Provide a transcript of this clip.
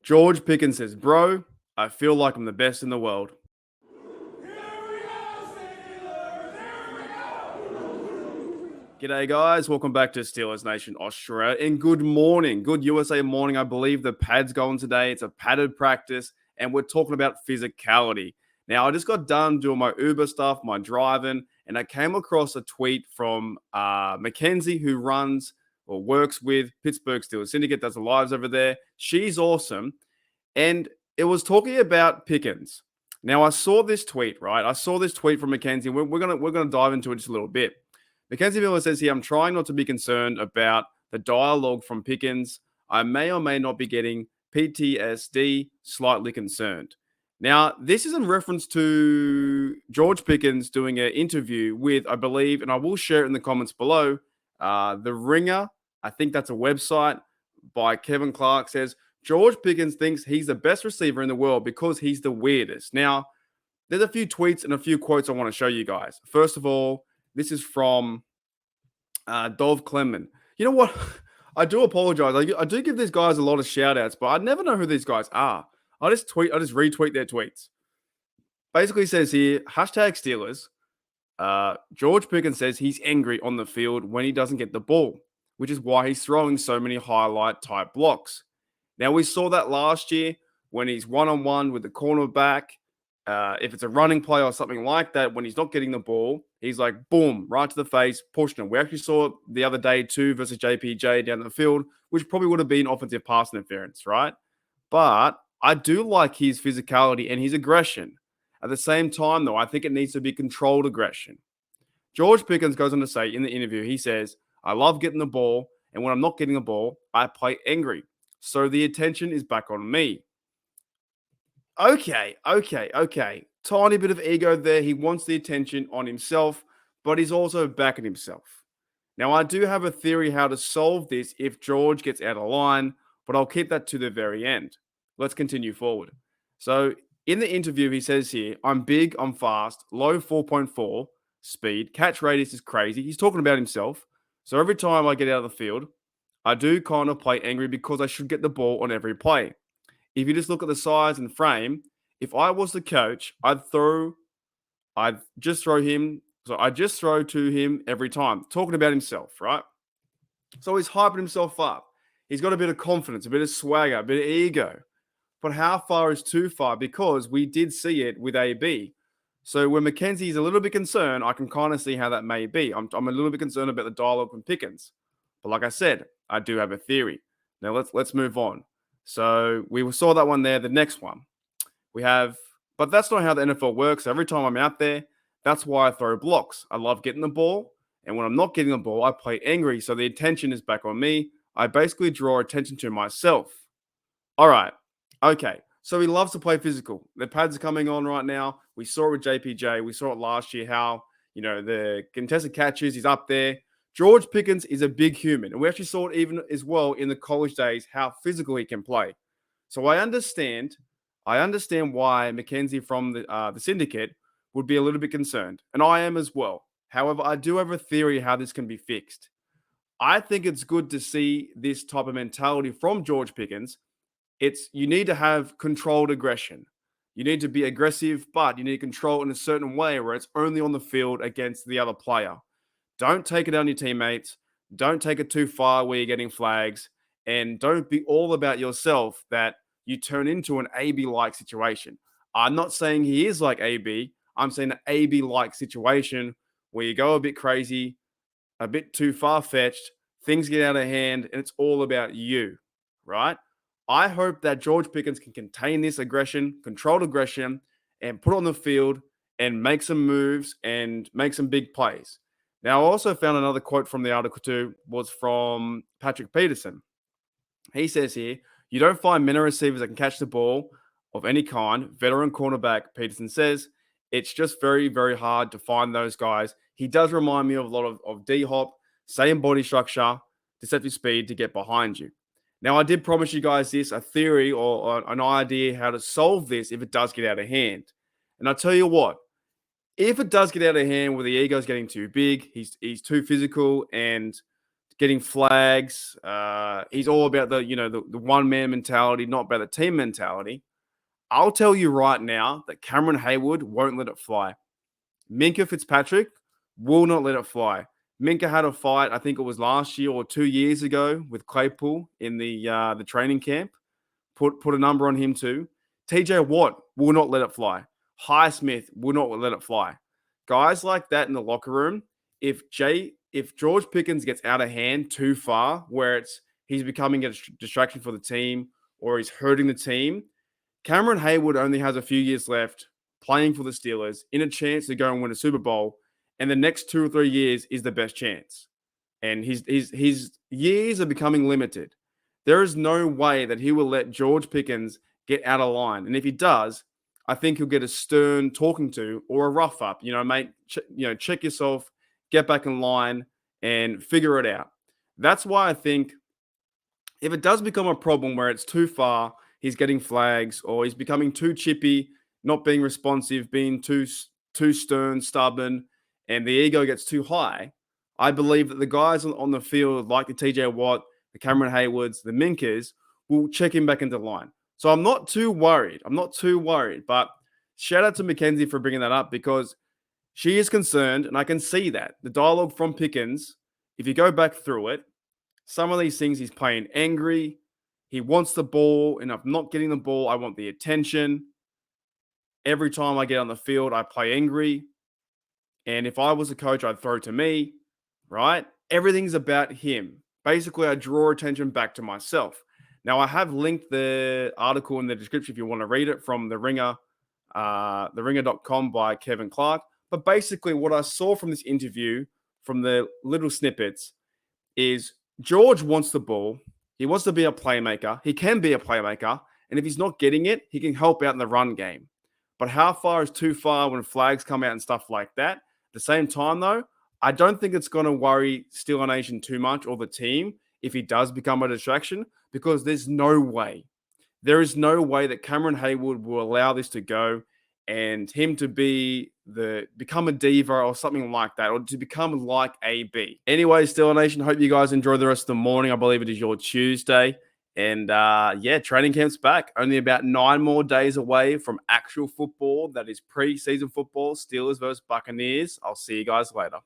George Pickens says, bro, I feel like I'm the best in the world. G'day, guys. Welcome back to Steelers Nation Australia. And good morning. Good USA morning. I believe the pad's going today. It's a padded practice, and we're talking about physicality. Now, I just got done doing my Uber stuff, my driving, and I came across a tweet from Mackenzie, who runs or works with Pittsburgh Steeler Syndicate, does the lives over there. She's awesome. And it was talking about Pickens. Now, I saw this tweet, right? I saw this tweet from Mackenzie. We're gonna dive into it just a little bit. Mackenzie Miller says here, I'm trying not to be concerned about the dialogue from Pickens. I may or may not be getting PTSD, slightly concerned. Now, this is in reference to George Pickens doing an interview with, I believe, and I will share it in the comments below, The Ringer. I think that's a website by Kevin Clark says, George Pickens thinks he's the best receiver in the world because he's the weirdest. Now, there's a few tweets and a few quotes I want to show you guys. First of all, this is from Dov Clemmen. You know what? I do apologize. I do give these guys a lot of shout outs, but I never know who these guys are. I just retweet their tweets. Basically says here, hashtag Steelers. George Pickens says he's angry on the field when he doesn't get the ball, which is why he's throwing so many highlight type blocks. Now, we saw that last year when he's one-on-one with the cornerback. If it's a running play or something like that, when he's not getting the ball, he's like, boom, right to the face, pushing him. We actually saw it the other day too versus JPJ down the field, which probably would have been offensive pass interference, right? But I do like his physicality and his aggression. At the same time, though, I think it needs to be controlled aggression. George Pickens goes on to say in the interview, he says, I love getting the ball, and when I'm not getting the ball, I play angry. So the attention is back on me. Okay. Tiny bit of ego there. He wants the attention on himself, but he's also backing himself. Now, I do have a theory how to solve this if George gets out of line, but I'll keep that to the very end. Let's continue forward. So, in the interview, he says here, I'm big, I'm fast, low 4.4 speed, catch radius is crazy. He's talking about himself. So, every time I get out of the field, I do kind of play angry because I should get the ball on every play. If you just look at the size and frame, if I was the coach, I'd just throw to him every time, talking about himself, right? So he's hyping himself up. He's got a bit of confidence, a bit of swagger, a bit of ego. But how far is too far? Because we did see it with AB. So when Mackenzie's a little bit concerned, I can kind of see how that may be. I'm a little bit concerned about the dialogue from Pickens. But like I said, I do have a theory. Now let's move on. So we saw that one there. The next one but that's not how the NFL works. Every time I'm out there, that's why I throw blocks. I love getting the ball. And when I'm not getting the ball, I play angry. So the attention is back on me. I basically draw attention to myself. All right. Okay. So he loves to play physical. The pads are coming on right now. We saw it with JPJ. We saw it last year how, the contested catches, he's up there. George Pickens is a big human. And we actually saw it even as well in the college days, how physical he can play. So I understand why Mackenzie from the syndicate would be a little bit concerned. And I am as well. However, I do have a theory how this can be fixed. I think it's good to see this type of mentality from George Pickens. You need to have controlled aggression. You need to be aggressive, but you need to control it in a certain way where it's only on the field against the other player. Don't take it on your teammates. Don't take it too far where you're getting flags. And don't be all about yourself that you turn into an AB-like situation. I'm not saying he is like AB. I'm saying an AB-like situation where you go a bit crazy, a bit too far-fetched, things get out of hand, and it's all about you, right? I hope that George Pickens can contain this aggression, controlled aggression, and put it on the field and make some moves and make some big plays. Now, I also found another quote from the article too, was from Patrick Peterson. He says here, you don't find many receivers that can catch the ball of any kind. Veteran cornerback, Peterson says, it's just very, very hard to find those guys. He does remind me of a lot of D-Hop, same body structure, deceptive speed to get behind you. Now, I did promise you guys this, a theory or an idea how to solve this if it does get out of hand. And I tell you what, if it does get out of hand where the ego's getting too big, he's too physical and getting flags. He's all about the one-man mentality, not about the team mentality. I'll tell you right now that Cameron Haywood won't let it fly. Minka Fitzpatrick will not let it fly. Minka had a fight, I think it was last year or 2 years ago, with Claypool in the training camp. Put a number on him too. TJ Watt will not let it fly. Highsmith will not let it fly. Guys like that in the locker room, if George Pickens gets out of hand too far, where he's becoming a distraction for the team or he's hurting the team, Cameron Haywood only has a few years left playing for the Steelers in a chance to go and win a Super Bowl, and the next 2 or 3 years is the best chance. And his years are becoming limited. There is no way that he will let George Pickens get out of line. And if he does, I think he'll get a stern talking to or a rough up. Mate, check yourself, get back in line, and figure it out. That's why I think if it does become a problem where it's too far, he's getting flags, or he's becoming too chippy, not being responsive, being too stern, stubborn, and the ego gets too high, I believe that the guys on the field, like the TJ Watt, the Cameron Haywoods, the Minkas, will check him back into line. So I'm not too worried. But shout out to Mackenzie for bringing that up, because she is concerned, and I can see that. The dialogue from Pickens, if you go back through it, some of these things, he's playing angry. He wants the ball, and if I'm not getting the ball, I want the attention. Every time I get on the field, I play angry. And if I was a coach, I'd throw to me, right? Everything's about him. Basically, I draw attention back to myself. Now, I have linked the article in the description if you want to read it, from The Ringer, theringer.com by Kevin Clark. But basically, what I saw from this interview, from the little snippets, is George wants the ball. He wants to be a playmaker. He can be a playmaker. And if he's not getting it, he can help out in the run game. But how far is too far when flags come out and stuff like that? At the same time, though, I don't think it's going to worry Steeler Nation too much, or the team, if he does become a distraction, because there is no way that Cameron Haywood will allow this to go and him to become a diva or something like that, or to become like AB. Anyway, Steeler Nation, hope you guys enjoy the rest of the morning. I believe it is your Tuesday. And training camp's back. Only about 9 more days away from actual football. That is preseason football. Steelers versus Buccaneers. I'll see you guys later.